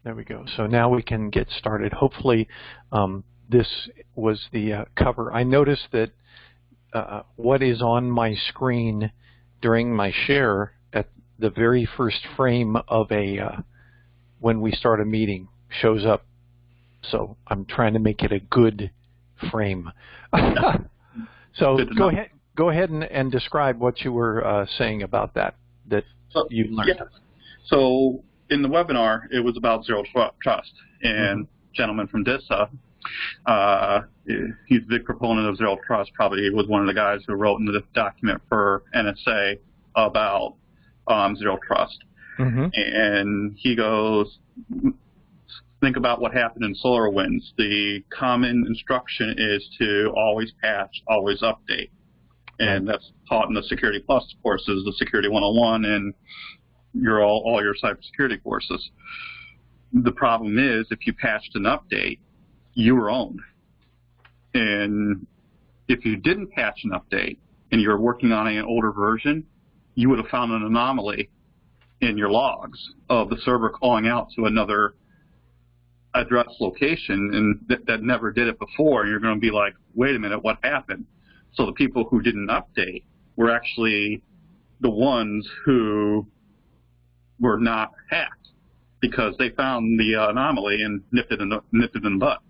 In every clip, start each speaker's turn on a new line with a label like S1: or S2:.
S1: There we go. So now we can get started. Hopefully this was the cover. I noticed that what is on my screen during my share at the very first frame of when we start a meeting shows up. So I'm trying to make it a good frame. So go ahead and describe what you were saying about that you learned.
S2: Yeah. So in the webinar, it was about zero trust, and gentleman from DISA, he's a big proponent of zero trust. Probably was one of the guys who wrote in the document for NSA about zero trust. And he goes, think about what happened in SolarWinds. The common instruction is to always patch, always update. And that's taught in the Security Plus courses, the Security 101, and all your cybersecurity courses. The problem is, if you patched an update, you were owned. And if you didn't patch an update and you were working on an older version, you would have found an anomaly in your logs of the server calling out to another address location, and that never did it before. And you're going to be like, wait a minute, what happened? So the people who didn't update were actually the ones who were not hacked because they found the anomaly and nipped it in the butt.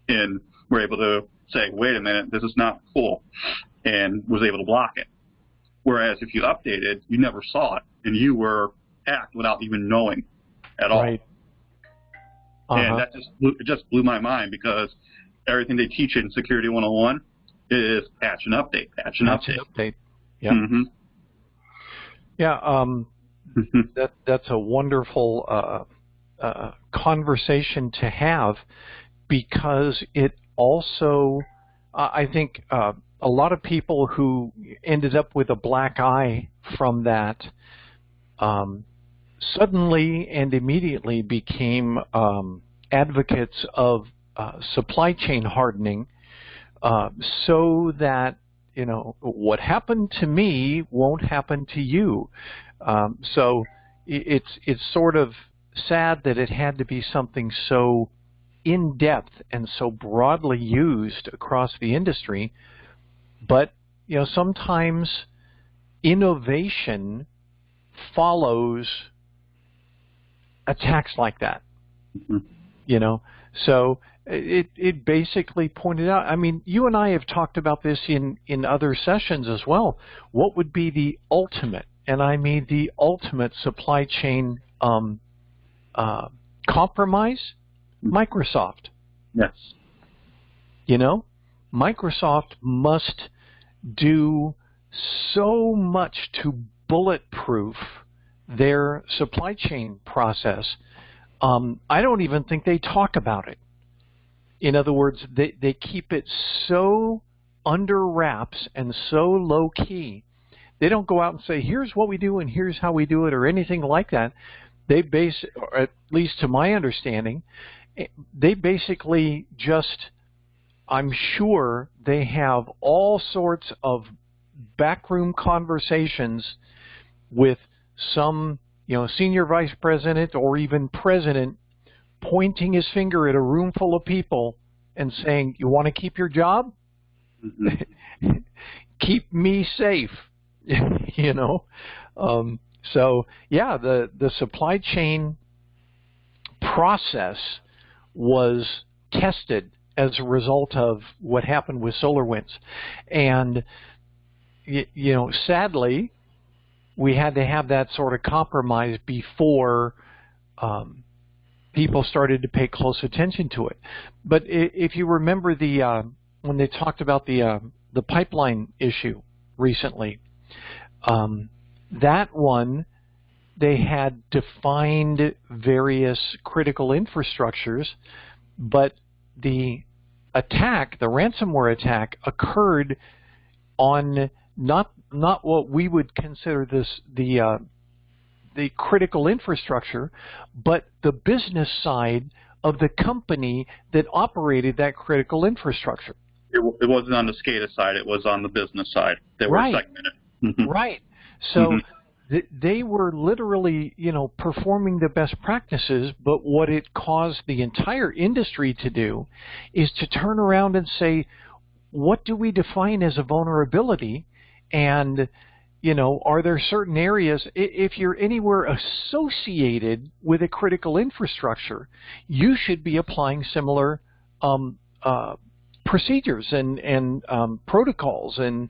S2: And were able to say, wait a minute, this is not cool, and was able to block it. Whereas if you updated, you never saw it, and you were hacked without even knowing at all. And that just blew my mind, because everything they teach in Security 101 is patch and update, patch and update.
S1: Yeah. That's a wonderful conversation to have, because it also, I think, a lot of people who ended up with a black eye from that suddenly and immediately became advocates of supply chain hardening, so that, what happened to me won't happen to you. So it's sort of sad that it had to be something so in-depth and so broadly used across the industry. But, sometimes innovation follows attacks like that. So it basically pointed out, I mean, you and I have talked about this in other sessions as well. What would be the ultimate, and I mean the ultimate, supply chain compromise? Microsoft.
S2: Yes.
S1: Microsoft must do so much to bulletproof their supply chain process. I don't even think they talk about it. In other words, they keep it so under wraps and so low key. They don't go out and say, here's what we do and here's how we do it, or anything like that. They or at least to my understanding, they basically just, I'm sure they have all sorts of backroom conversations with some, senior vice president or even president, pointing his finger at a room full of people and saying, you want to keep your job? Keep me safe. So yeah, the supply chain process was tested as a result of what happened with SolarWinds. And, sadly, we had to have that sort of compromise before people started to pay close attention to it. But if you remember when they talked about the pipeline issue recently, that one, they had defined various critical infrastructures, but the attack, the ransomware attack, occurred on not what we would consider the critical infrastructure, but the business side of the company that operated that critical infrastructure.
S2: It wasn't on the SCADA side, it was on the business side. They were segmented.
S1: Right. So They were literally, performing the best practices, but what it caused the entire industry to do is to turn around and say, what do we define as a vulnerability? And, are there certain areas, if you're anywhere associated with a critical infrastructure, you should be applying similar procedures and protocols and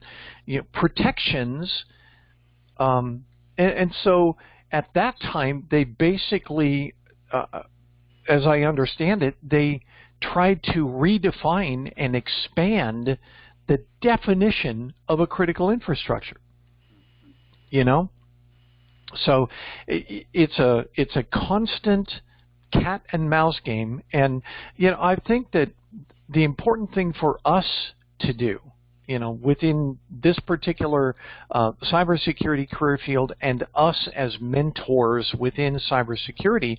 S1: protections. And so at that time, they basically, as I understand it, they tried to redefine and expand the definition of a critical infrastructure. So it's a constant cat and mouse game, and I think that the important thing for us to do, within this particular cybersecurity career field and us as mentors within cybersecurity,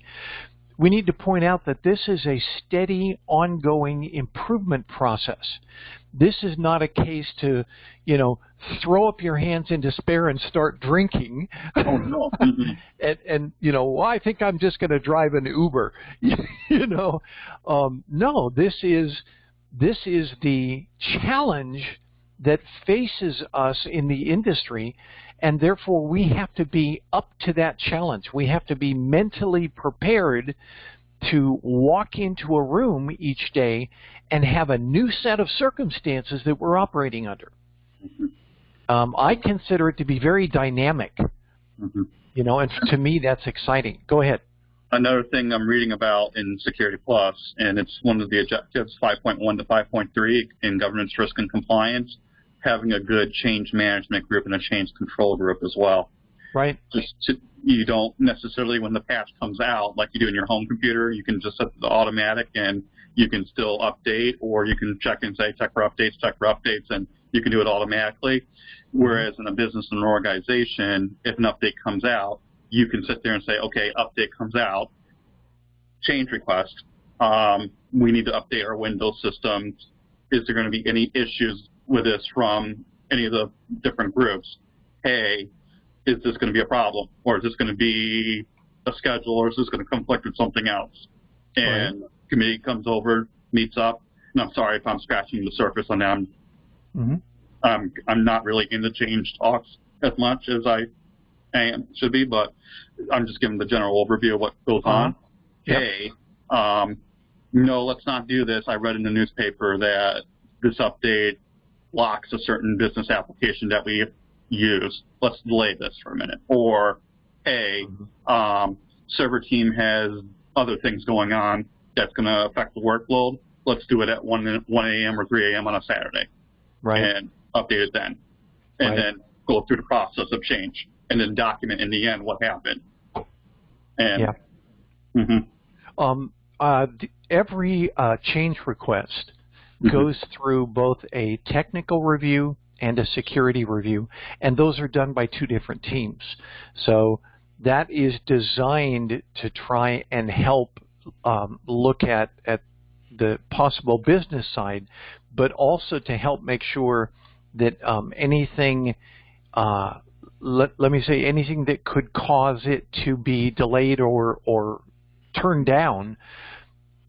S1: we need to point out that this is a steady, ongoing improvement process. This is not a case to, throw up your hands in despair and start drinking.
S2: Oh, no.
S1: and well, I think I'm just going to drive an Uber. No, this is the challenge that faces us in the industry, and therefore we have to be up to that challenge. We have to be mentally prepared to walk into a room each day and have a new set of circumstances that we're operating under. I consider it to be very dynamic, and to me that's exciting. Go ahead.
S2: Another thing I'm reading about in Security Plus, and it's one of the objectives, 5.1 to 5.3 in governance, risk, and compliance, having a good change management group and a change control group as well.
S1: Right.
S2: You don't necessarily, when the patch comes out, like you do in your home computer, you can just set the automatic and you can still update, or you can check and say, check for updates, and you can do it automatically. Whereas in a business and an organization, if an update comes out, you can sit there and say, okay, update comes out, change request. We need to update our Windows systems. Is there going to be any issues with this from any of the different groups? Hey, is this going to be a problem? Or is this going to be a schedule? Or is this going to conflict with something else? And committee comes over, meets up. And I'm sorry if I'm scratching the surface on that. I'm not really into change talks as much as I should be, but I'm just giving the general overview of what goes on. Hey, no, let's not do this. I read in the newspaper that this update locks a certain business application that we use. Let's delay this for a minute. Or, hey, server team has other things going on that's going to affect the workload. Let's do it at 1 a.m. or 3 a.m. on a Saturday. Right. And update it then. And then go through the process of change. And then document in the end what happened. And
S1: every change request goes through both a technical review and a security review, and those are done by two different teams. So that is designed to try and help look at the possible business side, but also to help make sure that anything let me say anything that could cause it to be delayed or turned down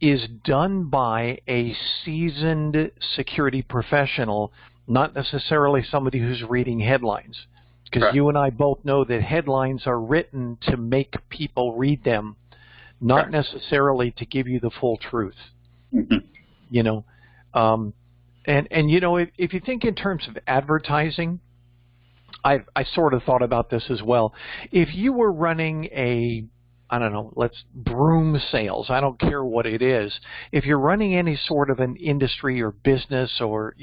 S1: is done by a seasoned security professional, not necessarily somebody who's reading headlines. Because you and I both know that headlines are written to make people read them, not necessarily to give you the full truth. And if you think in terms of advertising, I sort of thought about this as well. If you were running broom sales, I don't care what it is. If you're running any sort of an industry or business or,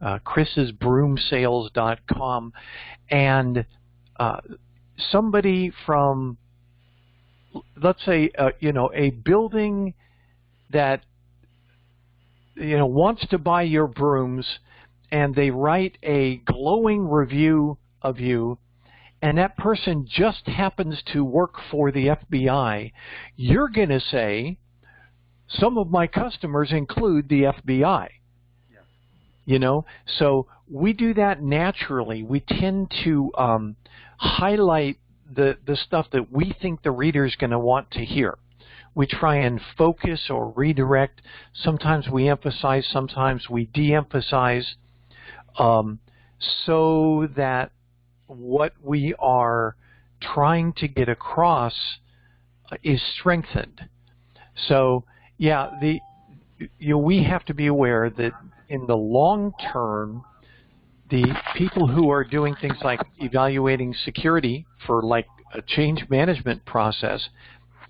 S1: chrissbroomsales.com, and somebody from, let's say, a building that, wants to buy your brooms, and they write a glowing review of you, and that person just happens to work for the FBI, you're going to say, some of my customers include the FBI. So we do that naturally. We tend to highlight the stuff that we think the reader is going to want to hear. We try and focus or redirect. Sometimes we emphasize, sometimes we de-emphasize, so that what we are trying to get across is strengthened. So, yeah, we have to be aware that in the long term, the people who are doing things like evaluating security for like a change management process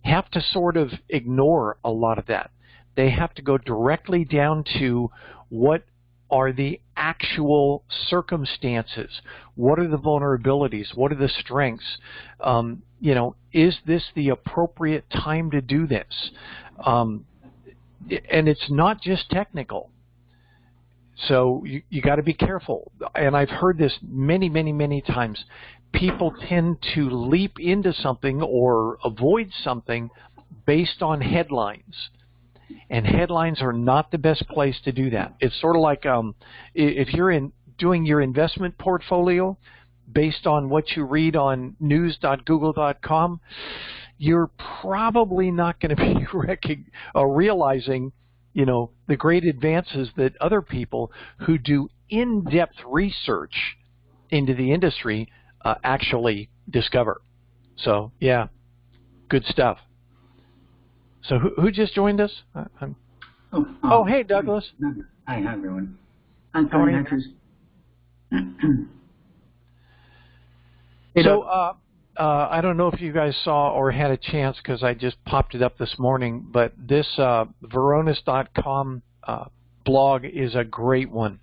S1: have to sort of ignore a lot of that. They have to go directly down to what are the actual circumstances? What are the vulnerabilities? What are the strengths? Is this the appropriate time to do this? And it's not just technical. So you got to be careful. And I've heard this many, many, many times. People tend to leap into something or avoid something based on headlines. And headlines are not the best place to do that. It's sort of like if you're doing your investment portfolio based on what you read on news.google.com, you're probably not going to be realizing, the great advances that other people who do in-depth research into the industry actually discover. So, yeah, good stuff. So who just joined us? Hey, Douglas.
S3: Hi, everyone. I'm fine.
S1: So I don't know if you guys saw or had a chance because I just popped it up this morning, but this Varonis.com blog is a great one.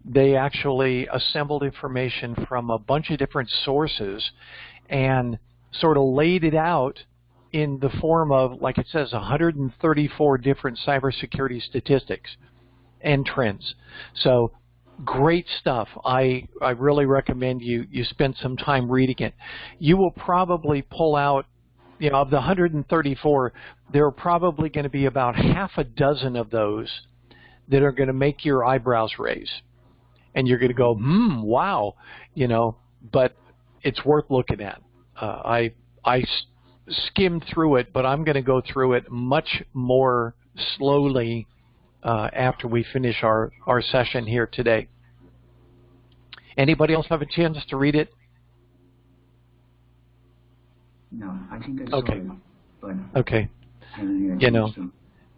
S1: They actually assembled information from a bunch of different sources and sort of laid it out in the form of, like it says, 134 different cybersecurity statistics and trends. So great stuff. I really recommend you spend some time reading it. You will probably pull out, of the 134, there are probably going to be about half a dozen of those that are going to make your eyebrows raise. And you're going to go, wow, but it's worth looking at. I skimmed through it, but I'm going to go through it much more slowly after we finish our session here today. Anybody else have a chance to read it?
S3: No, I think I saw
S1: okay.
S3: it, but
S1: okay.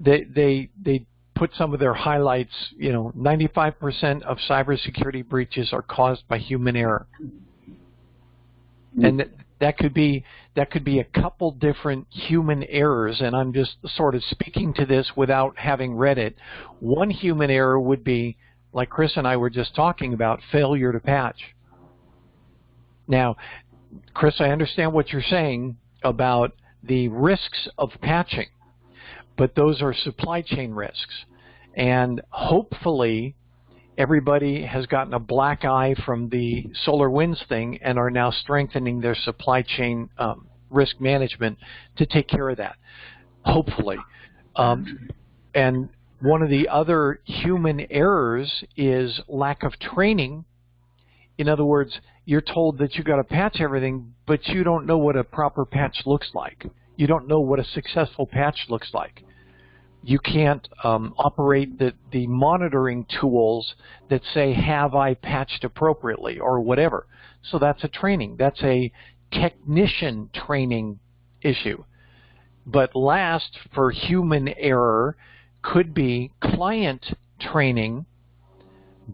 S1: They put some of their highlights. 95% of cybersecurity breaches are caused by human error, and that could be a couple different human errors, and I'm just sort of speaking to this without having read it. One human error would be, like Chris and I were just talking about, failure to patch. Now, Chris, I understand what you're saying about the risks of patching, but those are supply chain risks. And hopefully everybody has gotten a black eye from the SolarWinds thing and are now strengthening their supply chain risk management to take care of that, hopefully. And one of the other human errors is lack of training. In other words, you're told that you've got to patch everything, but you don't know what a proper patch looks like. You don't know what a successful patch looks like. You can't operate the monitoring tools that say, have I patched appropriately or whatever. So that's a training. That's a technician training issue. But last, for human error, could be client training,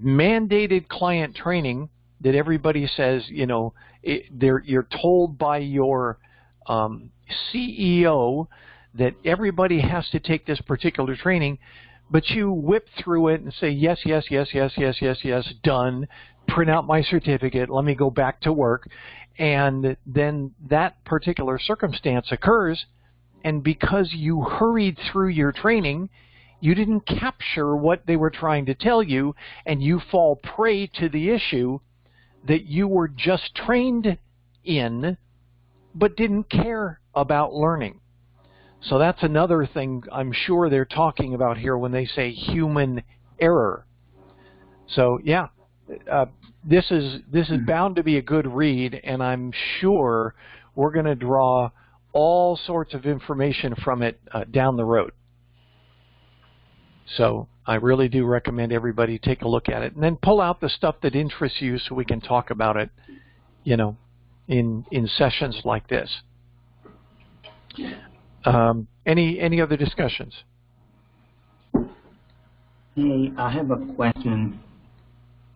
S1: mandated client training that everybody says, you're told by your CEO that everybody has to take this particular training, but you whip through it and say, yes, yes, yes, yes, yes, yes, yes, done, print out my certificate, let me go back to work. And then that particular circumstance occurs, and because you hurried through your training, you didn't capture what they were trying to tell you, and you fall prey to the issue that you were just trained in, but didn't care about learning. So that's another thing I'm sure they're talking about here when they say human error. So, yeah, this is bound to be a good read, and I'm sure we're going to draw all sorts of information from it down the road. So I really do recommend everybody take a look at it, and then pull out the stuff that interests you so we can talk about it, you know, in sessions like this. Any other discussions?
S3: Hey, I have a question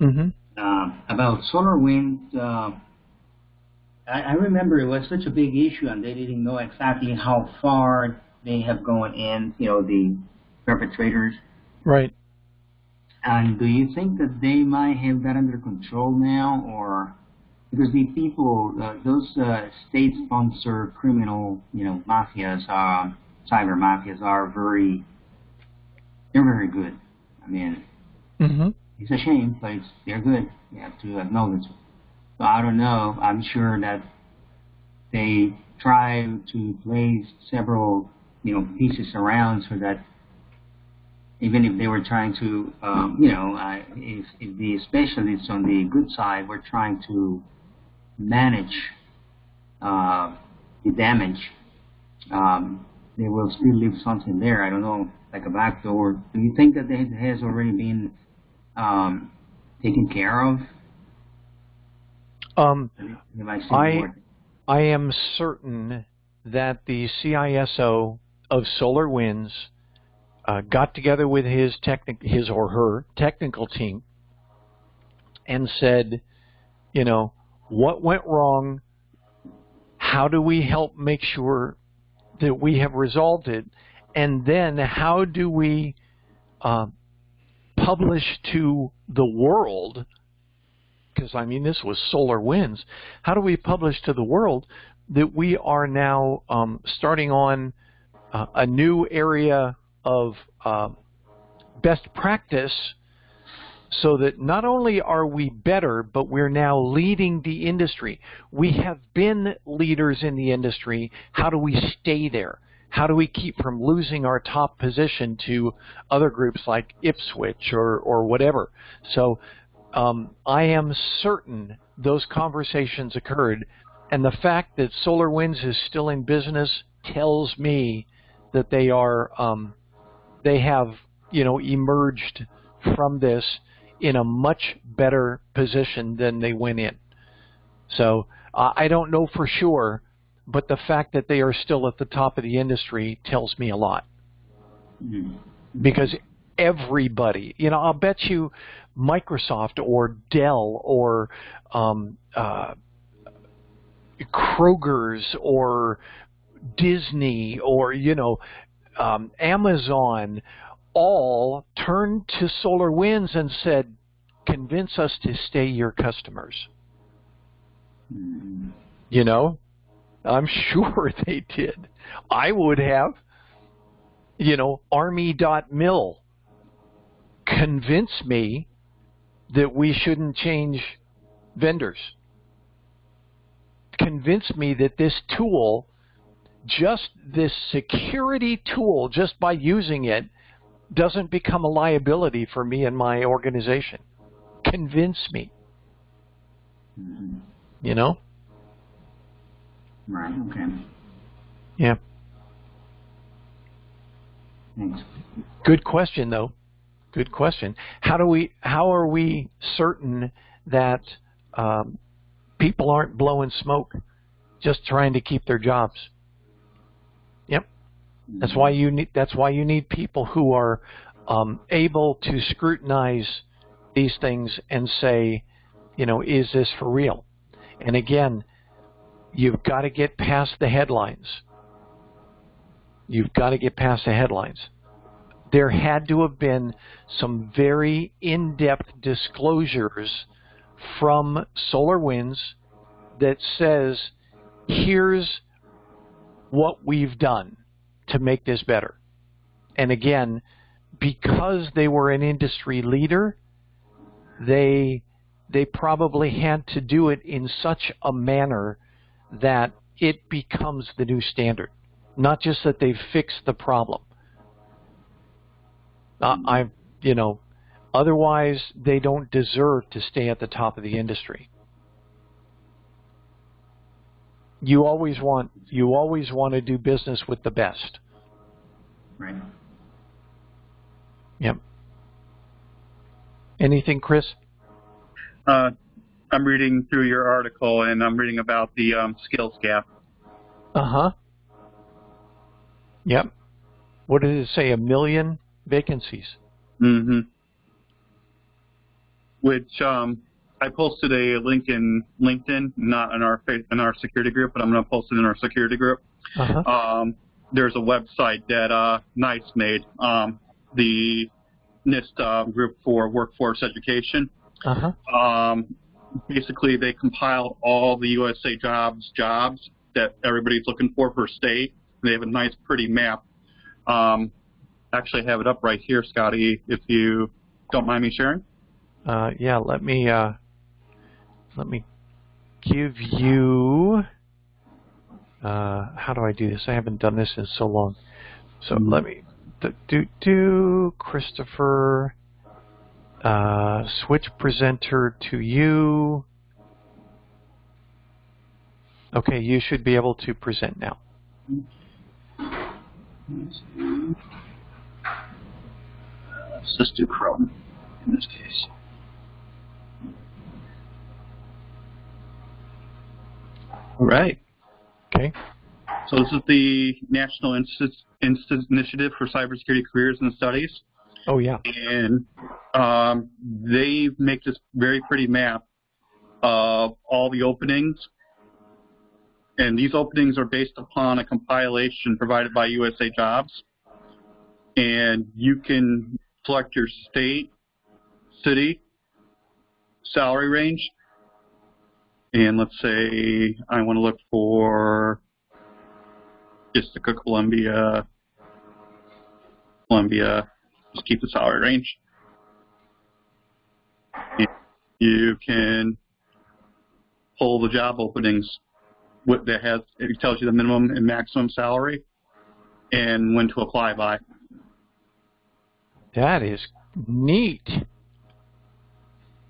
S1: Mm-hmm.
S3: about SolarWinds. I remember it was such a big issue, and they didn't know exactly how far they have gone in, you know, the perpetrators.
S1: Right.
S3: And do you think that they might have that under control now, or because the people, those state-sponsored criminal, you know, mafias, cyber mafias, they're very good. I mean, it's a shame, but they're good. You have to acknowledge it. So I don't know. I'm sure that they try to place several, you know, pieces around so that even if they were trying to, you know, if the specialists on the good side were trying to manage the damage, they will still leave something there. I don't know, like a backdoor. Do you think that it has already been taken care of?
S1: I am certain that the CISO of SolarWinds got together with his or her technical team and said, you know, what went wrong? How do we help make sure that we have resolved it? And then how do we publish to the world? Because, I mean, this was SolarWinds. How do we publish to the world that we are now starting on a new area of best practice, so that not only are we better, but we're now leading the industry. We have been leaders in the industry. How do we stay there? How do we keep from losing our top position to other groups like Ipswich or whatever? So I am certain those conversations occurred, and the fact that SolarWinds is still in business tells me that they are they have, you know, emerged from this in a much better position than they went in. So I don't know for sure, but the fact that they are still at the top of the industry tells me a lot. Because everybody, you know, I'll bet you Microsoft or Dell or Kroger's or Disney or, you know, Amazon all turned to SolarWinds and said, convince us to stay your customers. You know, I'm sure they did. I would have. You know, Army.mil, convince me that we shouldn't change vendors. Convince me that this tool, just this security tool, just by using it, doesn't become a liability for me and my organization. Convince me. You know?
S3: Right, okay.
S1: Yeah.
S3: Thanks.
S1: Good question, though. Good question. How are we certain that people aren't blowing smoke, just trying to keep their jobs? Yep. That's why you need people who are able to scrutinize these things and say, you know, is this for real? And again, you've got to get past the headlines. You've got to get past the headlines. There had to have been some very in-depth disclosures from SolarWinds that says, here's what we've done to make this better. And again, because they were an industry leader, they probably had to do it in such a manner that it becomes the new standard. Not just that they've fixed the problem. Otherwise, they don't deserve to stay at the top of the industry. You always want to do business with the best.
S3: Right.
S1: Yep. Anything, Chris?
S2: I'm reading through your article, and I'm reading about the skills gap.
S1: Uh-huh. Yep. What did it say? 1 million vacancies.
S2: Mm-hmm. Which I posted a link in LinkedIn, not in our security group, but I'm going to post it in our security group.
S1: Uh-huh.
S2: There's a website that NIST made, the NIST group for workforce education.
S1: Uh-huh.
S2: Basically, they compiled all the USA jobs that everybody's looking for per state. They have a nice, pretty map. Actually, I have it up right here, Scotty, if you don't mind me sharing.
S1: Yeah, let me give you, how do I do this? I haven't done this in so long. So let me, Christopher, switch presenter to you. Okay, you should be able to present now.
S2: Let's just do Chrome in this case. All right.
S1: Okay.
S2: So this is the National Initiative for Cybersecurity Careers and Studies.
S1: Oh, yeah.
S2: And they make this very pretty map of all the openings. And these openings are based upon a compilation provided by USA Jobs. And you can select your state, city, salary range. And let's say I want to look for District of Columbia, just keep the salary range. And you can pull the job openings that it tells you the minimum and maximum salary and when to apply by.
S1: That is neat.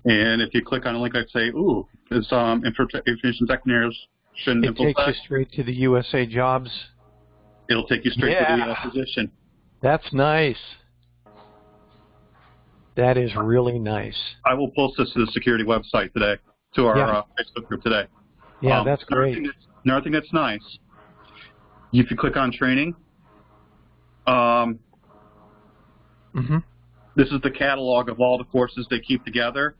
S2: And if you click on a link, I'd say, ooh, this information technician
S1: It takes you straight to the USA Jobs.
S2: It'll take you straight to the position.
S1: That's nice. That is really nice.
S2: I will post this to the security website today, to our Facebook group today.
S1: Yeah, that's great.
S2: Another thing that's nice, if you click on training, this is the catalog of all the courses they keep together.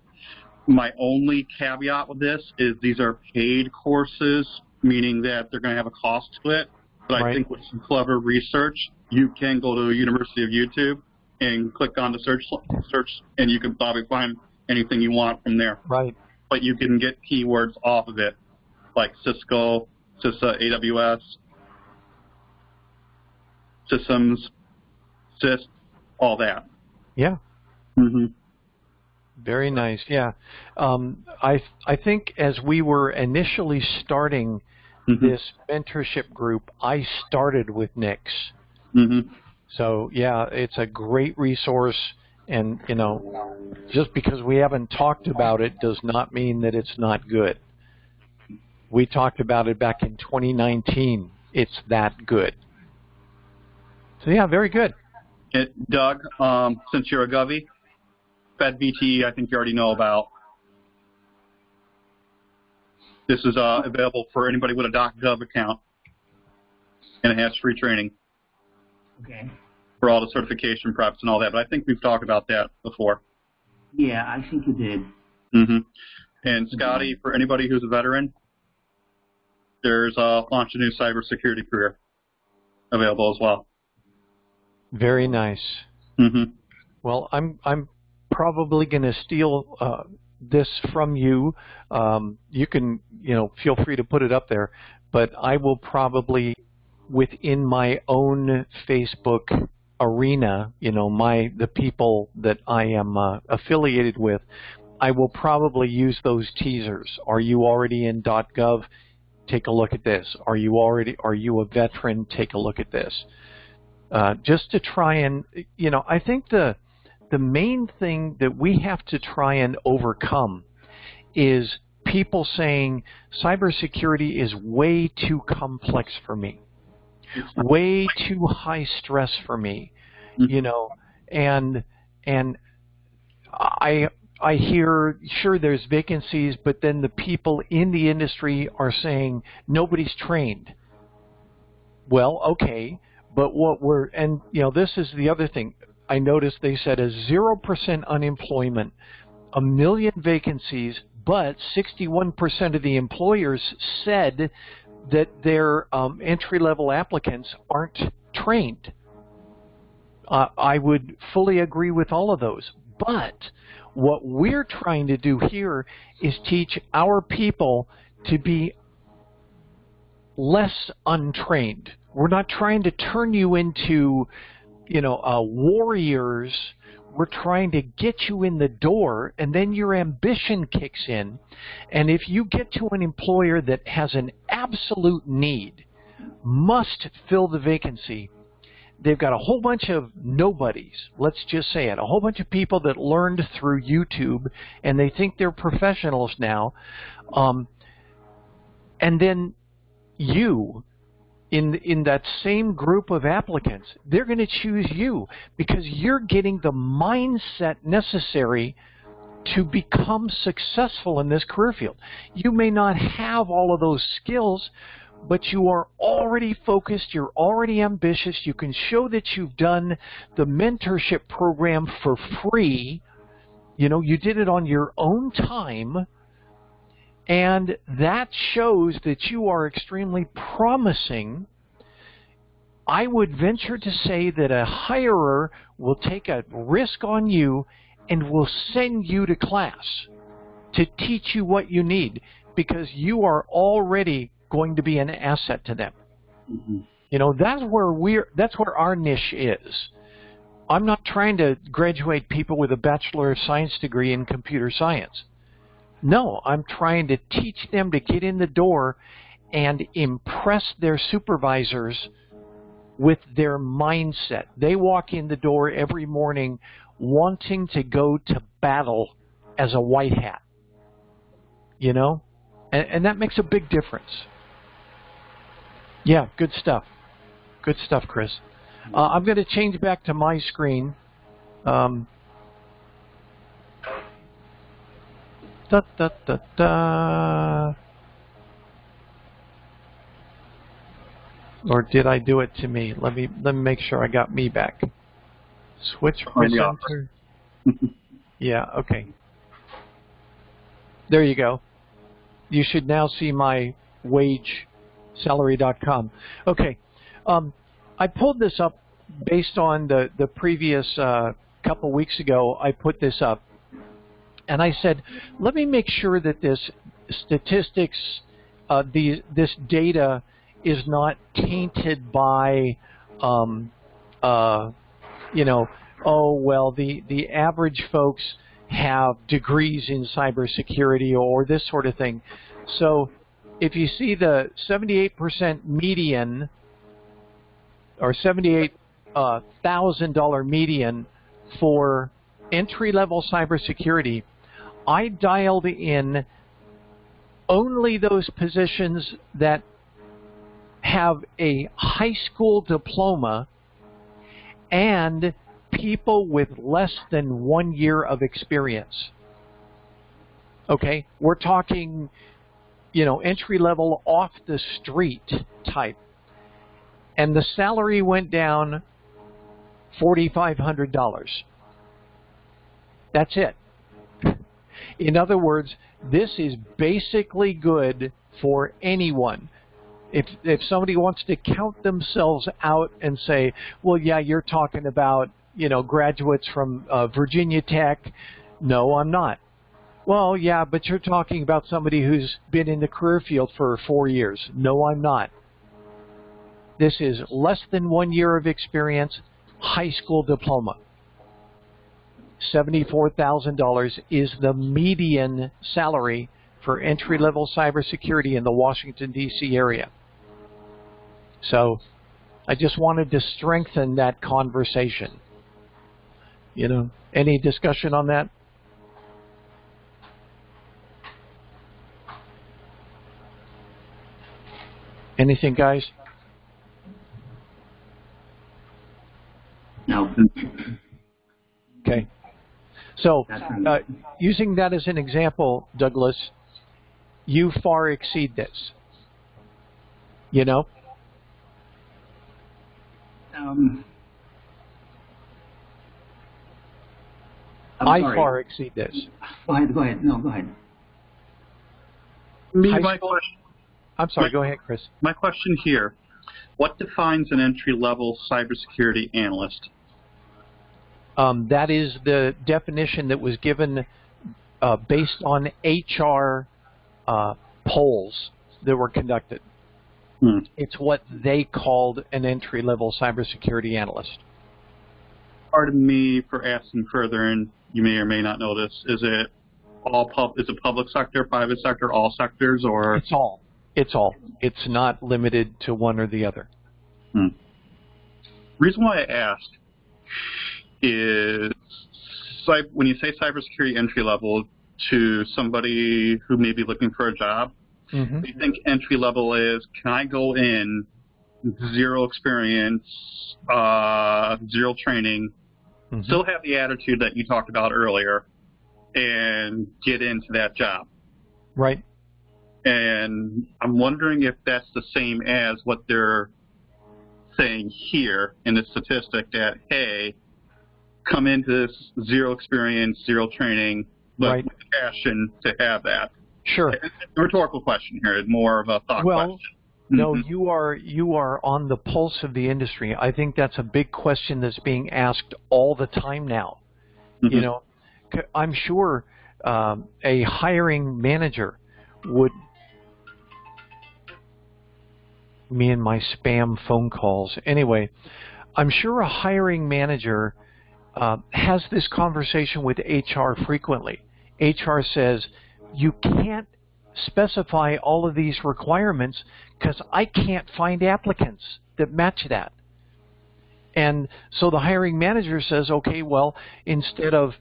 S2: My only caveat with this is these are paid courses, meaning that they're going to have a cost to it. But I think with some clever research, you can go to the University of YouTube and click on the search, and you can probably find anything you want from there.
S1: Right.
S2: But you can get keywords off of it, like Cisco, CISA, AWS, systems, CIS, all that.
S1: Yeah. Very nice. Yeah. I think as we were initially starting this mentorship group, I started with Nix. So yeah, it's a great resource, and you know, just because we haven't talked about it does not mean that it's not good. We talked about it back in 2019. It's that good. So yeah, very good.
S2: Doug, since you're a Govy, FedVT, I think you already know about. This is available for anybody with a .gov account, and it has free training.
S3: Okay.
S2: For all the certification preps and all that, but I think we've talked about that before.
S3: Yeah, I think you did.
S2: And Scotty, for anybody who's a veteran, there's launched a new cybersecurity career available as well.
S1: Very nice. Well, I'm probably going to steal this from you. You can, feel free to put it up there, but I will probably, within my own Facebook arena, the people that I am affiliated with, I will probably use those teasers. Are you already in .gov? Take a look at this. Are you a veteran? Take a look at this. Just to try and, I think the the main thing that we have to try and overcome is people saying cybersecurity is way too complex for me, way too high stress for me, you know, and I hear, sure, there's vacancies, but then the people in the industry are saying nobody's trained. Well, okay, but and you know, this is the other thing. I noticed they said a 0% unemployment, 1 million vacancies, but 61% of the employers said that their entry-level applicants aren't trained. I would fully agree with all of those. But what we're trying to do here is teach our people to be less untrained. We're not trying to turn you into, you know, warriors. We're trying to get you in the door, and then your ambition kicks in. And if you get to an employer that has an absolute need, must fill the vacancy, they've got a whole bunch of nobodies, let's just say it, a whole bunch of people that learned through YouTube, and they think they're professionals now. And then you, in that same group of applicants, they're going to choose you because you're getting the mindset necessary to become successful in this career field. You may not have all of those skills, but you are already focused, you're already ambitious, you can show that you've done the mentorship program for free, you know, you did it on your own time, and that shows that you are extremely promising. I would venture to say that a hirer will take a risk on you and will send you to class to teach you what you need because you are already going to be an asset to them. Mm-hmm. You know, that's where our niche is. I'm not trying to graduate people with a Bachelor of Science degree in computer science. No, I'm trying to teach them to get in the door and impress their supervisors with their mindset. They walk in the door every morning wanting to go to battle as a white hat. You know? And that makes a big difference. Yeah, good stuff. Good stuff, Chris. I'm going to change back to my screen. Or did I do it to me? Let me make sure I got me back. Switch presenter. Yeah, okay. There you go. You should now see my wagesalary.com. Okay. I pulled this up based on the previous couple weeks ago. I put this up. And I said, let me make sure that this statistics, this data is not tainted by, you know, oh, well, the average folks have degrees in cybersecurity or this sort of thing. So if you see the 78% median or $78,000 median for entry-level cybersecurity, I dialed in only those positions that have a high school diploma and people with less than 1 year of experience. Okay? We're talking, you know, entry-level off the street type. And the salary went down $4,500. That's it. In other words, this is basically good for anyone. If somebody wants to count themselves out and say, well, yeah, you're talking about, you know, graduates from Virginia Tech. No, I'm not. Well, yeah, but you're talking about somebody who's been in the career field for 4 years. No, I'm not. This is less than 1 year of experience, high school diploma. $74,000 is the median salary for entry-level cybersecurity in the Washington, D.C. area. So I just wanted to strengthen that conversation. You know, Any discussion on that? Anything, guys?
S3: No.
S1: Okay. So, using that as an example, Douglas, you far exceed this. You know? I far exceed this.
S3: Go ahead. No, go ahead.
S1: I'm sorry, go ahead, Chris.
S2: My question here, what defines an entry-level cybersecurity analyst?
S1: That is the definition that was given based on HR polls that were conducted. It's what they called an entry-level cybersecurity analyst.
S2: Pardon me for asking further, and you may or may not know this. Is it public sector, private sector, all sectors, or?
S1: It's all. It's all. It's not limited to one or the other.
S2: Reason why I ask is when you say cybersecurity entry level to somebody who may be looking for a job, do you think entry level is, can I go in, zero experience, zero training, still have the attitude that you talked about earlier, and get into that job?
S1: Right.
S2: And I'm wondering if that's the same as what they're saying here in the statistic that, hey, come into this zero experience, zero training, but with passion to have that.
S1: Sure.
S2: It's a rhetorical question here. It's more of a thought question.
S1: No, you are on the pulse of the industry. I think that's a big question that's being asked all the time now. You know, I'm sure a hiring manager would. Me and my spam phone calls. Anyway, I'm sure a hiring manager has this conversation with HR frequently. HR says, you can't specify all of these requirements because I can't find applicants that match that. And so the hiring manager says, okay, well, instead of,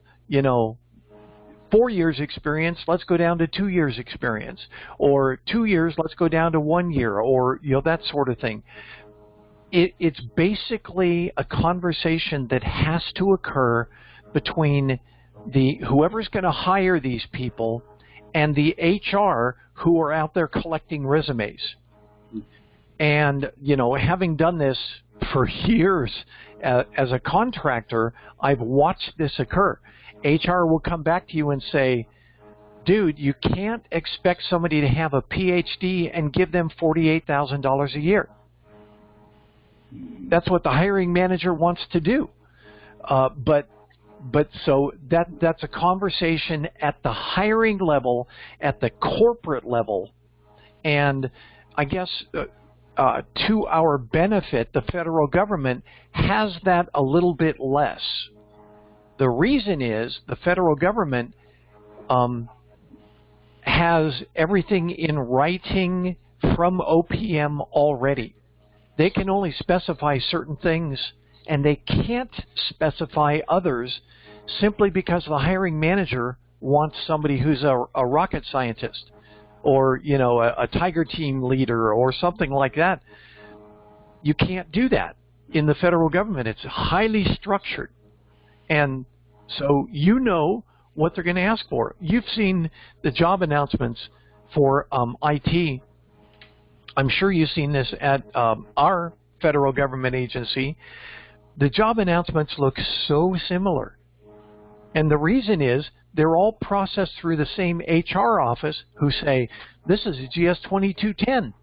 S1: 4 years experience, let's go down to 2 years experience, or 2 years, let's go down to 1 year, or that sort of thing. It's basically a conversation that has to occur between whoever's going to hire these people and the HR who are out there collecting resumes. And having done this for years as a contractor, I've watched this occur. HR will come back to you and say, dude, you can't expect somebody to have a PhD and give them $48,000 a year. That's what the hiring manager wants to do. But so that's a conversation at the hiring level, at the corporate level, and I guess to our benefit, the federal government has that a little bit less. The reason is the federal government has everything in writing from OPM already. They can only specify certain things, and they can't specify others simply because the hiring manager wants somebody who's a rocket scientist or, a tiger team leader or something like that. You can't do that in the federal government. It's highly structured. And so what they're going to ask for. You've seen the job announcements for IT. I'm sure you've seen this at our federal government agency. The job announcements look so similar. And the reason is they're all processed through the same HR office who say, this is a GS 2210.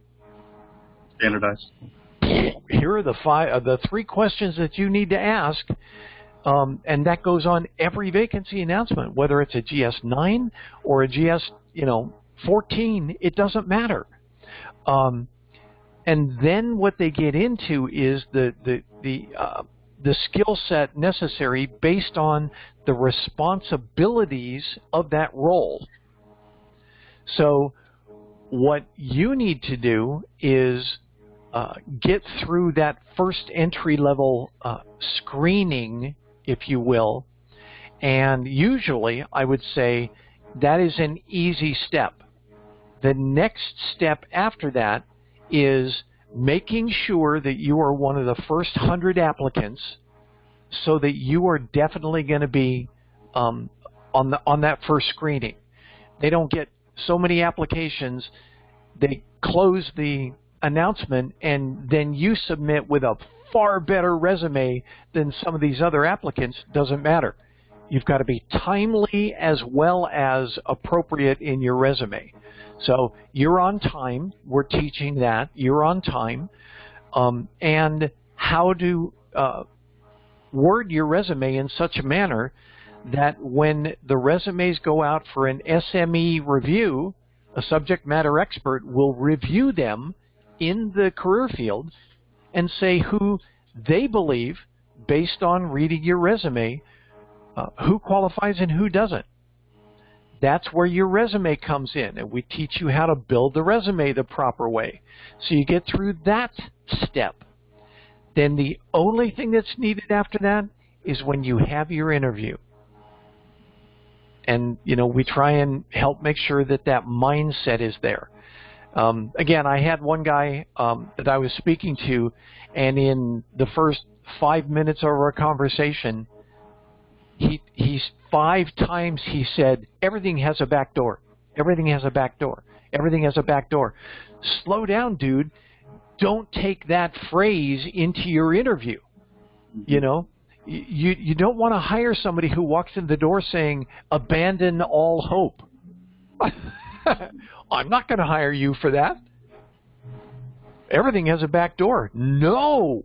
S2: Standardized.
S1: Here are the 3 questions that you need to ask. And that goes on every vacancy announcement, whether it's a GS9 or a GS, 14, it doesn't matter. And then what they get into is the skill set necessary based on the responsibilities of that role. So what you need to do is get through that first entry-level screening, if you will, And usually, I would say that is an easy step. The next step after that is making sure that you are one of the first 100 applicants, so that you are definitely going to be on that first screening. They don't get so many applications. They close the announcement, and then you submit with a far better resume than some of these other applicants. Doesn't matter. You've got to be timely as well as appropriate in your resume. So you're on time. We're teaching that. You're on time. And how to word your resume in such a manner that when the resumes go out for an SME review, a subject matter expert will review them in the career field and say who they believe, based on reading your resume, who qualifies and who doesn't. That's where your resume comes in, and we teach you how to build the resume the proper way. So you get through that step. Then the only thing that's needed after that is when you have your interview. And, you know, we try and help make sure that that mindset is there. Again, I had one guy that I was speaking to, and in the first 5 minutes of our conversation, he's 5 times he said, everything has a back door. Everything has a back door. Everything has a back door. Slow down, dude. Don't take that phrase into your interview. You know, you don't want to hire somebody who walks in the door saying, abandon all hope. I'm not going to hire you for that. Everything has a back door. No.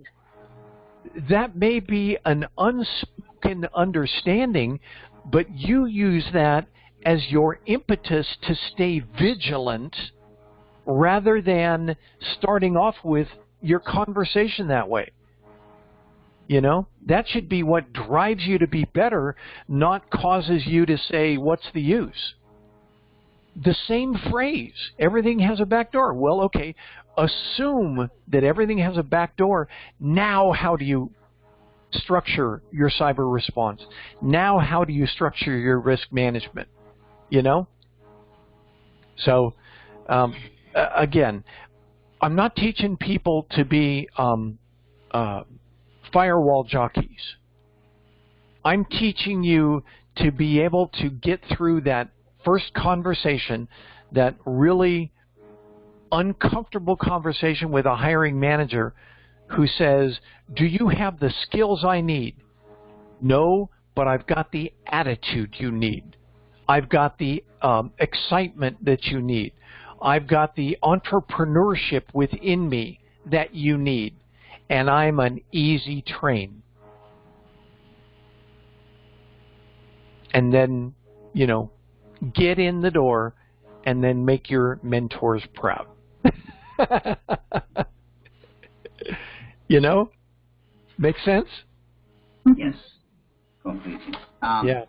S1: That may be an unspoken understanding, but you use that as your impetus to stay vigilant rather than starting off with your conversation that way. You know, that should be what drives you to be better, not causes you to say, what's the use? The same phrase, everything has a back door. Well, okay, assume that everything has a back door. Now how do you structure your cyber response? Now how do you structure your risk management? You know? So, again, I'm not teaching people to be firewall jockeys. I'm teaching you to be able to get through that first conversation, that really uncomfortable conversation with a hiring manager who says, do you have the skills I need? No, but I've got the attitude you need. I've got the excitement that you need. I've got the entrepreneurship within me that you need. And I'm an easy train. And then, you know, get in the door and then make your mentors proud. You know? Make sense?
S3: Yes, completely.
S1: Yeah.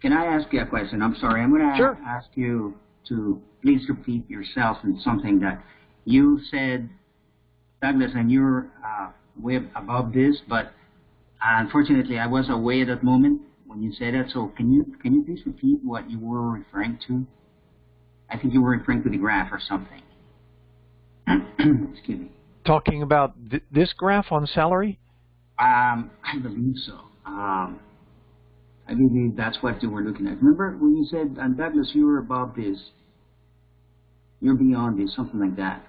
S3: Can I ask you a question? I'm sorry. I'm going to
S1: Sure.
S3: ask you to please repeat yourself in something that you said, Douglas, and you're way above this, but unfortunately I was away at that moment when you said that. So can you please repeat what you were referring to? I think you were referring to the graph or something. Excuse me.
S1: Talking about this graph on salary?
S3: I believe so. I believe that's what you were looking at. Remember when you said, Douglas, you were above this, you're beyond this, something like that.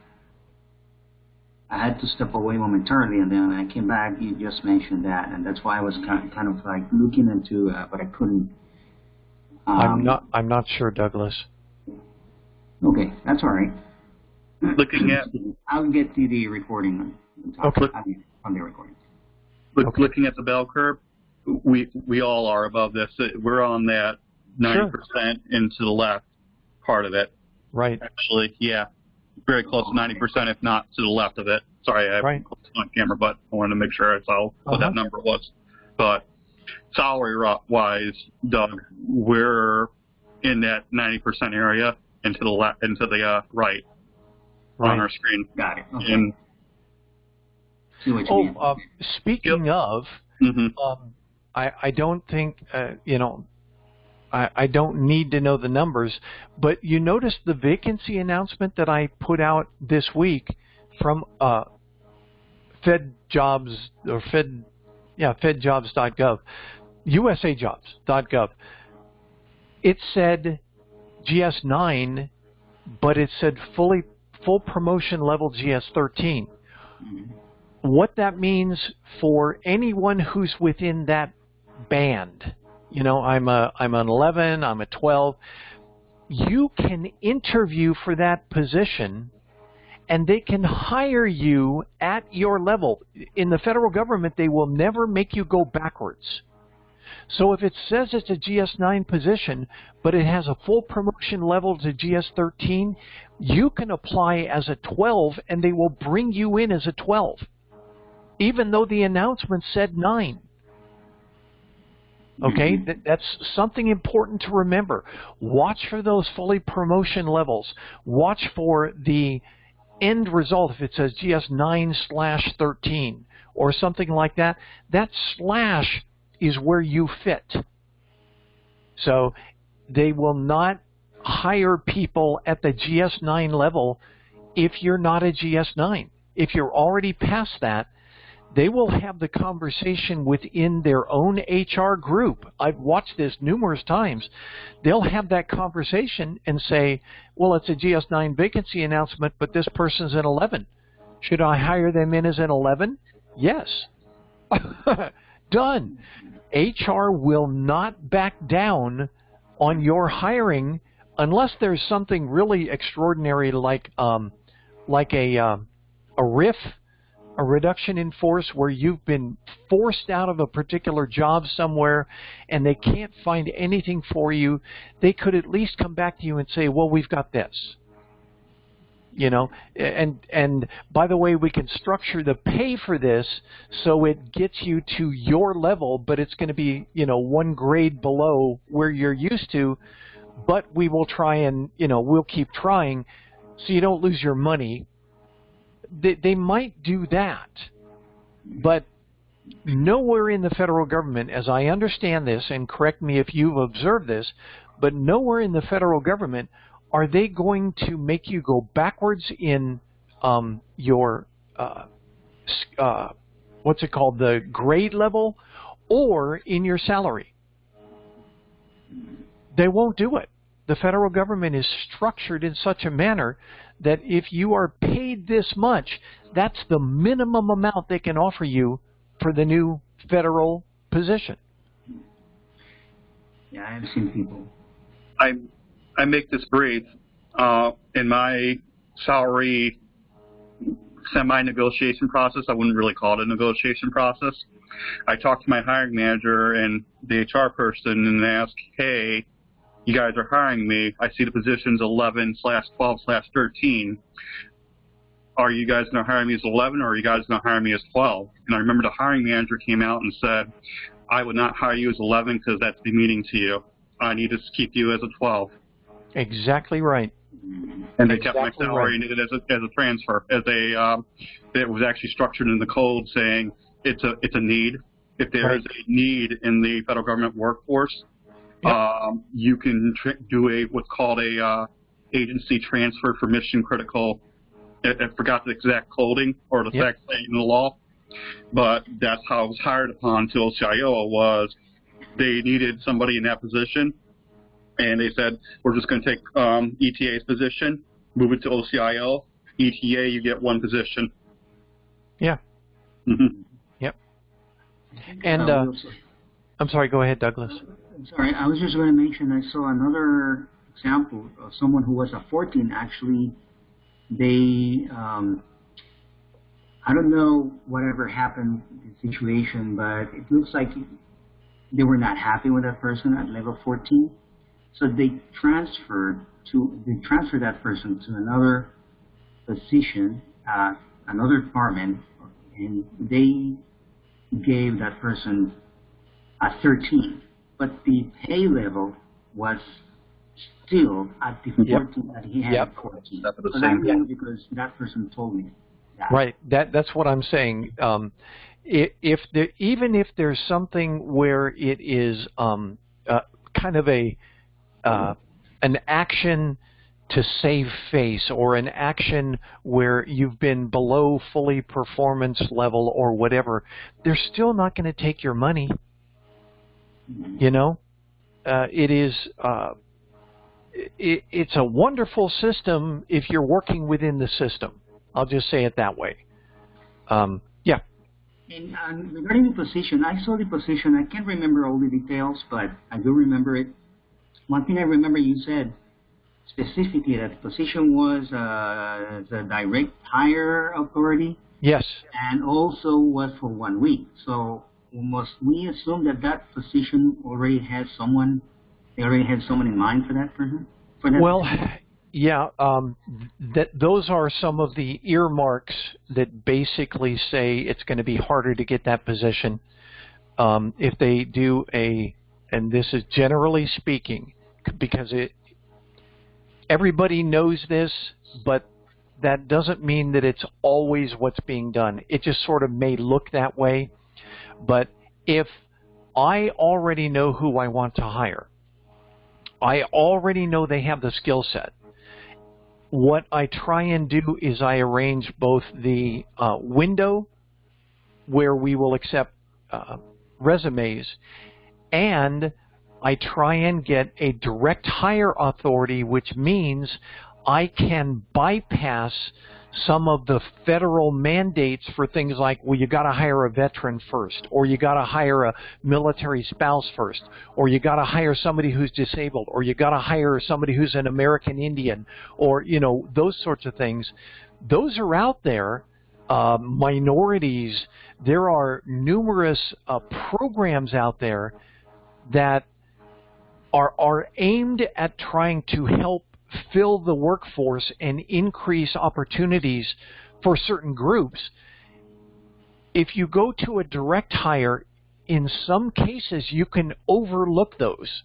S3: I had to step away momentarily, and then when I came back, you just mentioned that, and that's why I was kind of like looking into, but I couldn't.
S1: I'm not sure, Douglas.
S3: Okay, that's all right.
S2: Looking at,
S3: I'll get to the recording.
S1: Okay.
S3: On the recording.
S2: Okay. Looking at the bell curve, we all are above this. We're on that 90% into the left part of it.
S1: Right.
S2: Actually, yeah. Very close to 90%, if not to the left of it. Sorry, I have on camera, but I wanted to make sure I saw what that number was. But salary-wise, Doug, we're in that 90% area and to the left, and to the right on our screen.
S3: Got it. Okay.
S2: And
S3: See what you mean.
S1: Speaking of, I don't think, I don't need to know the numbers, but you notice the vacancy announcement that I put out this week from fedjobs.gov, usajobs.gov. It said GS9, but it said full promotion level GS13. What that means for anyone who's within that band, I'm an 11, I'm a 12, you can interview for that position and they can hire you at your level. In the federal government, they will never make you go backwards. So if it says it's a GS9 position, but it has a full promotion level to GS13, you can apply as a 12 and they will bring you in as a 12, even though the announcement said 9. Okay, that's something important to remember. Watch for those fully promotion levels. Watch for the end result. If it says GS9/13 or something like that, that slash is where you fit. So they will not hire people at the GS9 level if you're not a GS9. If you're already past that, they will have the conversation within their own HR group. I've watched this numerous times. They'll have that conversation and say, well, it's a GS9 vacancy announcement, but this person's an 11. Should I hire them in as an 11? Yes. Done. HR will not back down on your hiring unless there's something really extraordinary like a RIF, a reduction in force, where you've been forced out of a particular job somewhere and they can't find anything for you. They could at least come back to you and say, well, we've got this. And by the way, we can structure the pay for this so it gets you to your level, but it's going to be, one grade below where you're used to, but we will try and, we'll keep trying so you don't lose your money. They might do that, but nowhere in the federal government, as I understand this, and correct me if you've observed this, but nowhere in the federal government are they going to make you go backwards in your, what's it called, the grade level, or in your salary. They won't do it. The federal government is structured in such a manner that if you are paid this much, that's the minimum amount they can offer you for the new federal position.
S3: Yeah, I've seen people.
S2: I make this brief. In my salary semi-negotiation process, I wouldn't really call it a negotiation process. I talked to my hiring manager and the HR person and asked, hey, you guys are hiring me. I see the position's 11/12/13. Are you guys going to hire me as 11 or are you guys going to hire me as 12? And I remember the hiring manager came out and said, I would not hire you as 11 because that's demeaning to you. I need to keep you as a 12.
S1: Exactly right.
S2: And they kept my salary and did it as a transfer, it was actually structured in the code saying it's a need. If there is a need in the federal government workforce, you can do what's called a agency transfer for mission critical. I forgot the exact coding or the exact saying in the law, but that's how I was hired upon to OCIO. Was they needed somebody in that position, and they said, we're just going to take ETA's position, move it to OCIO. ETA, you get one position.
S1: Yeah.
S2: Mm-hmm.
S1: Yep. And I'm sorry, go ahead, Douglas.
S3: I'm sorry, I was just going to mention I saw another example of someone who was a 14. Actually, they, I don't know whatever happened in the situation, but it looks like they were not happy with that person at level 14. So they transferred that person to another position, another department, and they gave that person a 13. But the pay level was still at the 14 that he had at 14. So I knew because that person told me.
S1: Right. That's what I'm saying. Even if there's something where it is kind of an action to save face, or an action where you've been below fully performance level or whatever, they're still not going to take your money. You know, it's a wonderful system if you're working within the system. I'll just say it that way. Yeah.
S3: And regarding the position, I saw the position. I can't remember all the details, but I do remember it. One thing I remember you said specifically that the position was the direct hire authority.
S1: Yes.
S3: And also was for 1 week. So must we assume that that position already has someone? They already had someone in mind for that person?
S1: Well, yeah. Those are some of the earmarks that basically say it's going to be harder to get that position if they do and this is generally speaking, because everybody knows this, but that doesn't mean that it's always what's being done. It just sort of may look that way. But if I already know who I want to hire, I already know they have the skill set, what I try and do is I arrange both the window where we will accept resumes, and I try and get a direct hire authority, which means I can bypass some of the federal mandates for things like, well, you got to hire a veteran first, or you got to hire a military spouse first, or you got to hire somebody who's disabled, or you got to hire somebody who's an American Indian, or, you know, those sorts of things. Those are out there. Minorities, there are numerous programs out there that are aimed at trying to help fill the workforce and increase opportunities for certain groups. If you go to a direct hire, in some cases you can overlook those.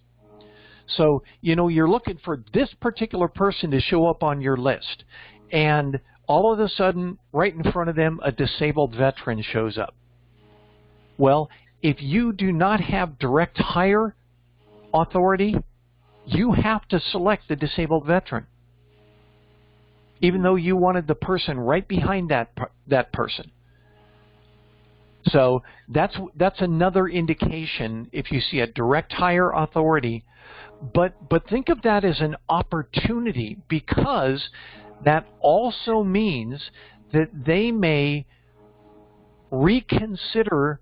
S1: So, you know, you're looking for this particular person to show up on your list, and all of a sudden, right in front of them, a disabled veteran shows up. Well, if you do not have direct hire authority, you have to select the disabled veteran, even though you wanted the person right behind that person. So that's another indication if you see a direct hire authority. But think of that as an opportunity, because that also means that they may reconsider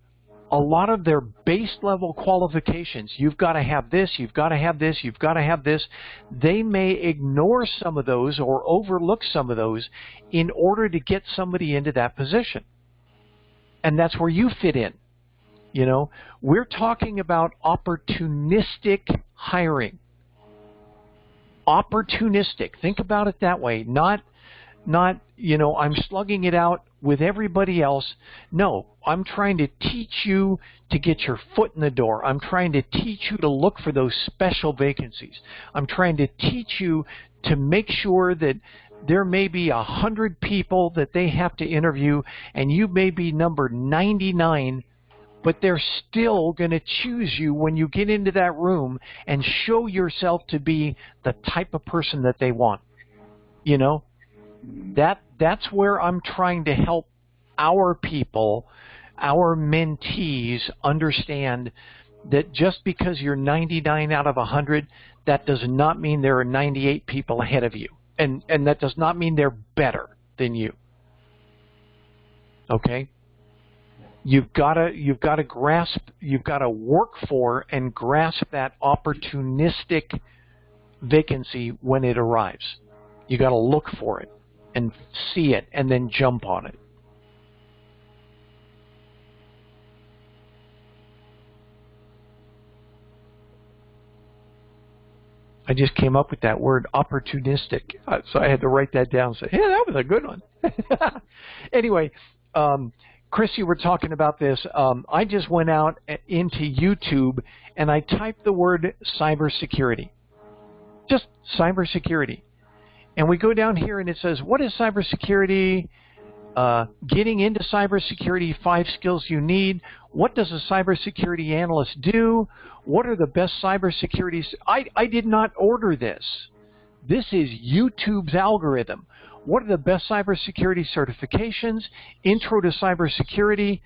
S1: a lot of their base level qualifications. You've got to have this, you've got to have this, you've got to have this. They may ignore some of those or overlook some of those in order to get somebody into that position. And that's where you fit in. You know, we're talking about opportunistic hiring. Opportunistic. Think about it that way. Not, you know, I'm slugging it out with everybody else. No, I'm trying to teach you to get your foot in the door. I'm trying to teach you to look for those special vacancies. I'm trying to teach you to make sure that there may be 100 people that they have to interview, and you may be number 99, but they're still going to choose you when you get into that room and show yourself to be the type of person that they want. You know, that's where I'm trying to help our people, our mentees, understand that just because you're 99 out of 100, that does not mean there are 98 people ahead of you. And that does not mean they're better than you. Okay? You've got to grasp, you've got to work for and grasp that opportunistic vacancy when it arrives. You got to look for it and see it and then jump on it. I just came up with that word, opportunistic. So I had to write that down and say, yeah, that was a good one. Anyway, Chris, you were talking about this. I just went out into YouTube and I typed the word cybersecurity. Just cybersecurity. And we go down here and it says, what is cybersecurity? getting into cybersecurity, 5 skills you need. What does a cybersecurity analyst do? What are the best cybersecurity? I did not order this. This is YouTube's algorithm. What are the best cybersecurity certifications? Intro to cybersecurity,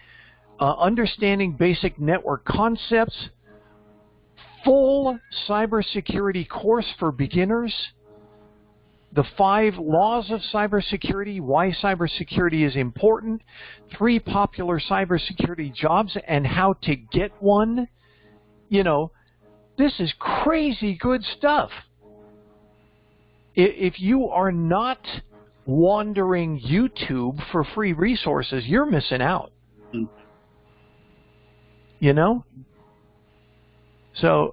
S1: understanding basic network concepts, full cybersecurity course for beginners, the 5 laws of cybersecurity, why cybersecurity is important, 3 popular cybersecurity jobs and how to get one. You know, this is crazy good stuff. If you are not wandering YouTube for free resources, you're missing out. You know? So,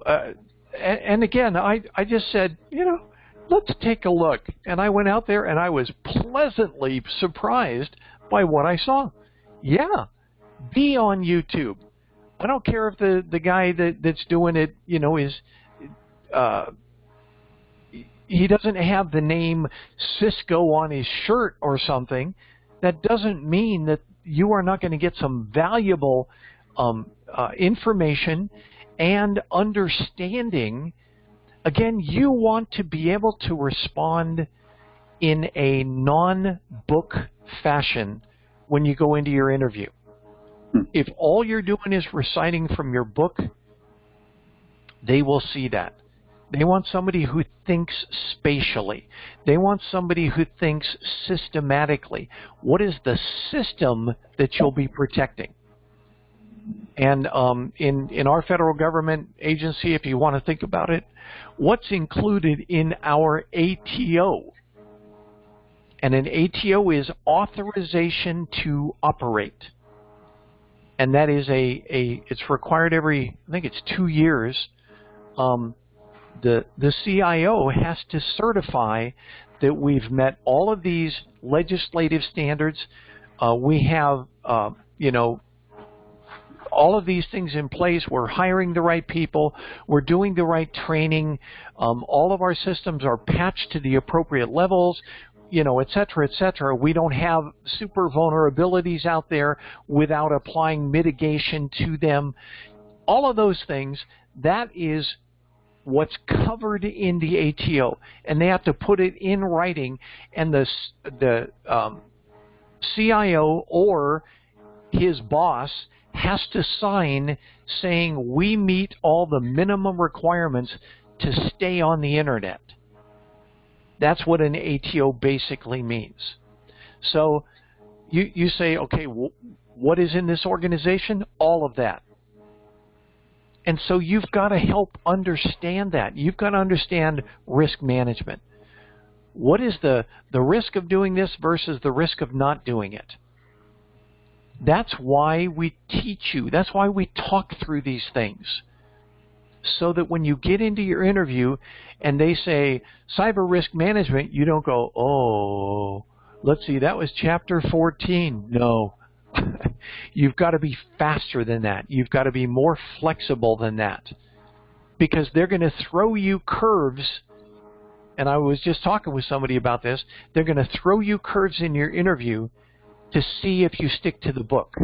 S1: and again, I just said, you know, let's take a look. And I went out there and I was pleasantly surprised by what I saw. Yeah, be on YouTube. I don't care if the guy that's doing it, you know, is he doesn't have the name Cisco on his shirt or something. That doesn't mean that you are not going to get some valuable information and understanding. Again, you want to be able to respond in a non-book fashion when you go into your interview. If all you're doing is reciting from your book, they will see that. They want somebody who thinks spatially. They want somebody who thinks systematically. What is the system that you'll be protecting? And in our federal government agency, if you want to think about it, what's included in our ATO? And an ATO is authorization to operate. And that is it's required every, I think it's 2 years. The CIO has to certify that we've met all of these legislative standards. We have, you know, all of these things in place. We're hiring the right people. We're doing the right training. All of our systems are patched to the appropriate levels, you know, et cetera, et cetera. We don't have super vulnerabilities out there without applying mitigation to them. All of those things, that is what's covered in the ATO, and they have to put it in writing, and the CIO or his boss has to sign saying we meet all the minimum requirements to stay on the internet. That's what an ATO basically means. So you say, okay, what is in this organization? All of that. And so you've got to help understand that. You've got to understand risk management. What is the risk of doing this versus the risk of not doing it? That's why we teach you. That's why we talk through these things. So that when you get into your interview and they say cyber risk management, you don't go, oh, let's see, that was chapter 14. No. You've got to be faster than that. You've got to be more flexible than that. Because they're going to throw you curves. And I was just talking with somebody about this. They're going to throw you curves in your interview to see if you stick to the book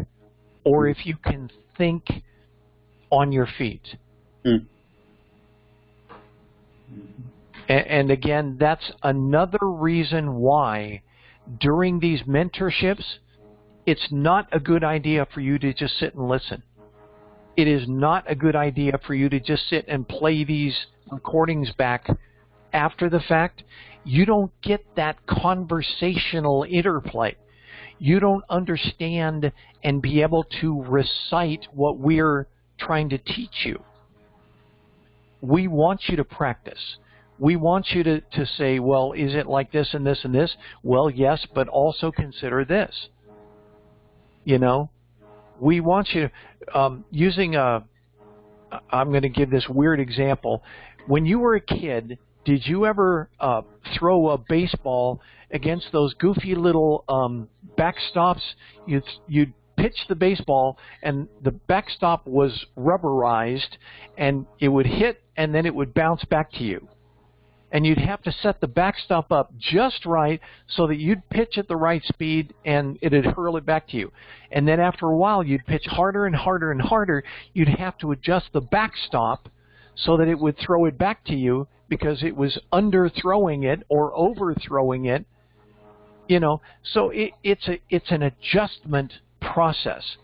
S1: or if you can think on your feet. And again, that's another reason why during these mentorships, it's not a good idea for you to just sit and listen. It is not a good idea for you to just sit and play these recordings back after the fact. You don't get that conversational interplay. You don't understand and be able to recite what we're trying to teach you. We want you to practice. We want you to say, well, is it like this and this and this? Well, yes, but also consider this. You know, we want you using I'm going to give this weird example. When you were a kid, did you ever throw a baseball against those goofy little backstops? You'd pitch the baseball, and the backstop was rubberized, and it would hit, and then it would bounce back to you. And you'd have to set the backstop up just right so that you'd pitch at the right speed and it'd hurl it back to you. And then after a while, you'd pitch harder and harder and harder. You'd have to adjust the backstop so that it would throw it back to you because it was underthrowing it or overthrowing it. You know, so it's an adjustment process.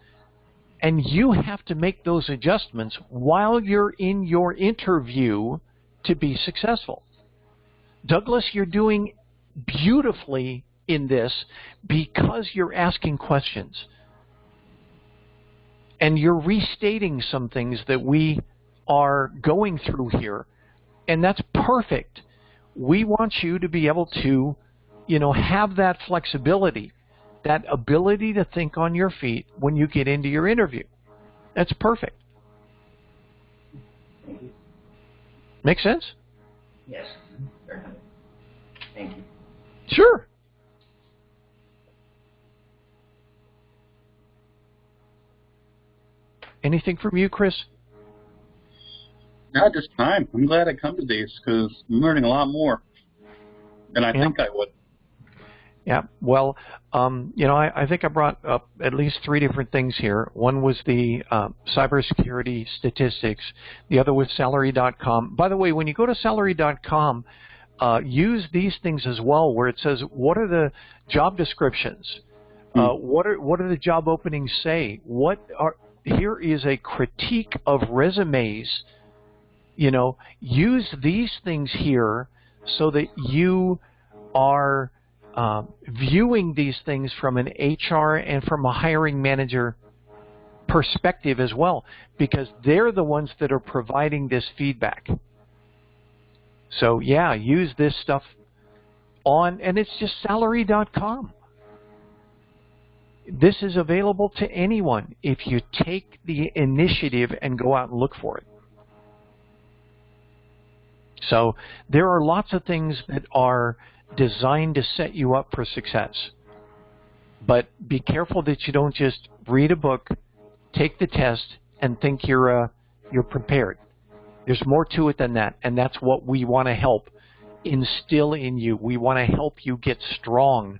S1: And you have to make those adjustments while you're in your interview to be successful. Douglas, you're doing beautifully in this because you're asking questions. And you're restating some things that we are going through here. And that's perfect. We want you to be able to, you know, have that flexibility, that ability to think on your feet when you get into your interview. That's perfect.
S3: Thank you.
S1: Make sense?
S3: Yes. Certainly. Thank you.
S1: Sure. Anything from you, Chris?
S2: Not this time. I'm glad I come to these because I'm learning a lot more than I think I would.
S1: Yeah, well, you know, I think I brought up at least 3 different things here. One was the cybersecurity statistics. The other was salary.com. By the way, when you go to salary.com, use these things as well, where it says, what are the job descriptions? What are the job openings say? Here is a critique of resumes. You know, use these things here so that you are viewing these things from an HR and from a hiring manager perspective as well, because they're the ones that are providing this feedback. So yeah, use this stuff on, and it's just salary.com. This is available to anyone if you take the initiative and go out and look for it. So there are lots of things that are designed to set you up for success. But be careful that you don't just read a book, take the test, and think you're prepared. There's more to it than that, and that's what we want to help instill in you. We want to help you get strong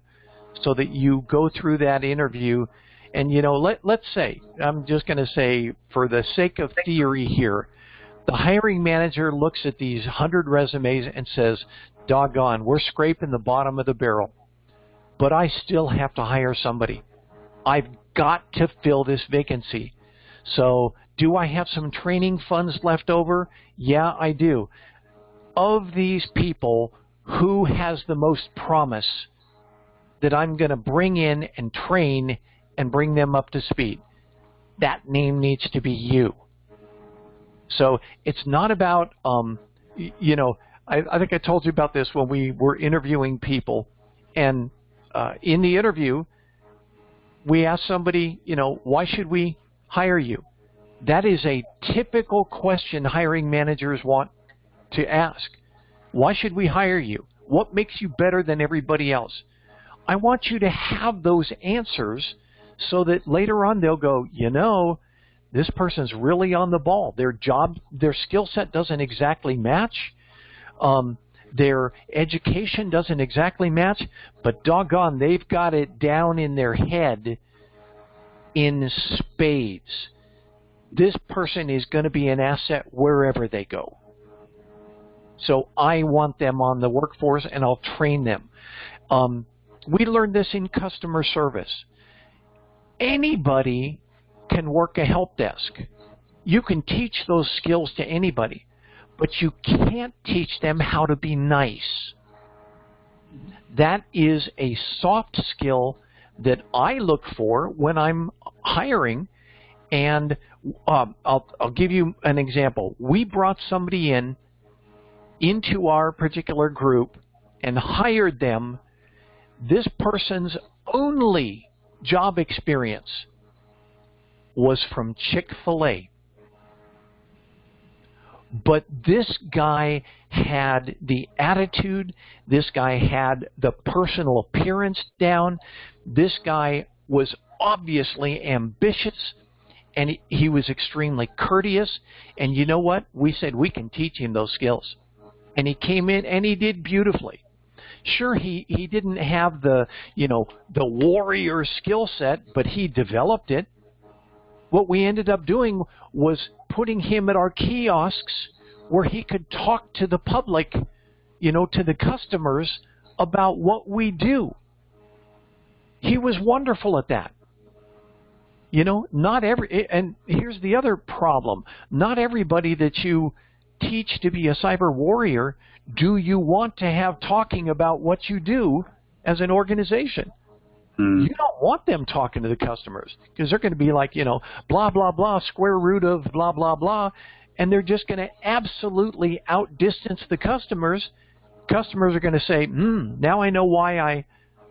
S1: so that you go through that interview. And, you know, let's say, I'm just going to say, for the sake of theory here, the hiring manager looks at these 100 resumes and says, doggone, we're scraping the bottom of the barrel, but I still have to hire somebody. I've got to fill this vacancy. So do I have some training funds left over? Yeah, I do. Of these people, who has the most promise that I'm going to bring in and train and bring them up to speed? That name needs to be you. So it's not about, you know, I think I told you about this when we were interviewing people. And in the interview, we asked somebody, you know, why should we hire you? That is a typical question hiring managers want to ask. Why should we hire you? What makes you better than everybody else? I want you to have those answers so that later on they'll go, you know, this person's really on the ball. Their skill set doesn't exactly match. Their education doesn't exactly match, but doggone, they've got it down in their head in spades. This person is going to be an asset wherever they go. So I want them on the workforce, and I'll train them. We learned this in customer service. Anybody can work a help desk. You can teach those skills to anybody, but you can't teach them how to be nice. That is a soft skill that I look for when I'm hiring. And I'll give you an example. We brought somebody into our particular group and hired them. This person's only job experience was from Chick-fil-A. But this guy had the attitude. This guy had the personal appearance down. This guy was obviously ambitious, and he was extremely courteous. And you know what? We said we can teach him those skills. And he came in and he did beautifully. Sure, he didn't have the warrior skill set, but he developed it. What we ended up doing was putting him at our kiosks where he could talk to the public, to the customers about what we do. He was wonderful at that. And here's the other problem. Not everybody that you teach to be a cyber warrior do you want to have talking about what you do as an organization. You don't want them talking to the customers because they're going to be like, blah, blah, blah, square root of blah, blah, blah, and they're just going to absolutely outdistance the customers. Customers are going to say, now I know why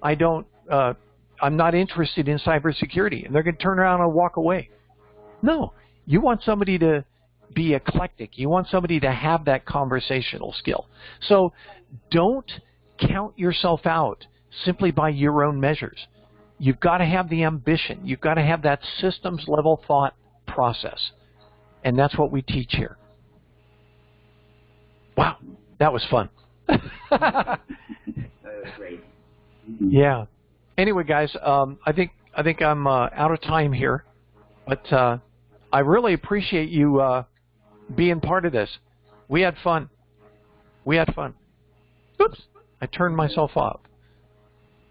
S1: I'm not interested in cybersecurity, and they're going to turn around and walk away. No, you want somebody to be eclectic. You want somebody to have that conversational skill. So don't count yourself out simply by your own measures. You've got to have the ambition. You've got to have that systems level thought process. And that's what we teach here. Wow, that was fun.
S3: That was great.
S1: Yeah. Anyway, guys, I think I'm out of time here, but I really appreciate you being part of this. We had fun. Oops, I turned myself off.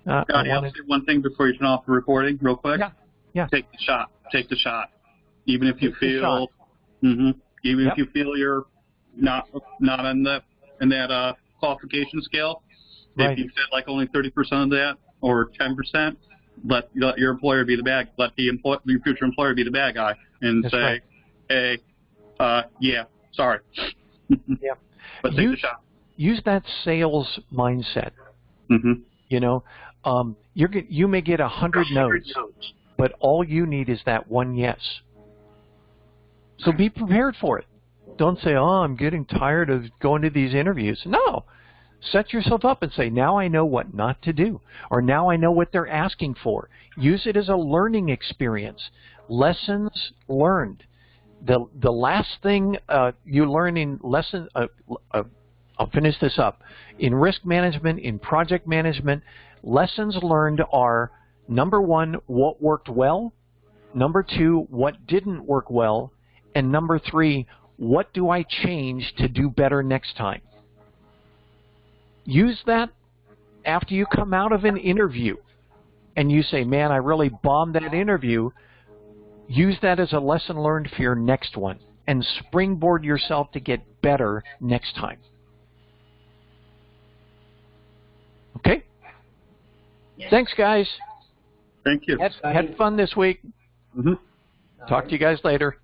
S2: Johnny, I'll say one thing before you turn off the recording, real quick.
S1: Yeah.
S2: Take the shot. Even if you feel, if you feel you're not in that qualification scale,
S1: right.
S2: If you said like only 30% of that or 10%, let your employer be the bad. Let your future employer be the bad guy and
S1: That's
S2: say,
S1: right.
S2: hey, yeah, sorry.
S1: Yeah.
S2: But take the shot.
S1: Use that sales mindset.
S2: Mm-hmm.
S1: You may get 100 no's, but all you need is that one yes. So be prepared for it. Don't say, I'm getting tired of going to these interviews. No. Set yourself up and say, now I know what not to do, or now I know what they're asking for. Use it as a learning experience. Lessons learned. The last thing you learn in lesson, I'll finish this up. In risk management, in project management, lessons learned are, number one, what worked well, number two, what didn't work well, and number three, what do I change to do better next time? Use that after you come out of an interview and you say, man, I really bombed that interview. Use that as a lesson learned for your next one and springboard yourself to get better next time. Okay?
S3: Yes.
S1: Thanks, guys.
S2: Thank you.
S1: Had fun this week.
S2: Mm-hmm.
S1: Talk to you guys later.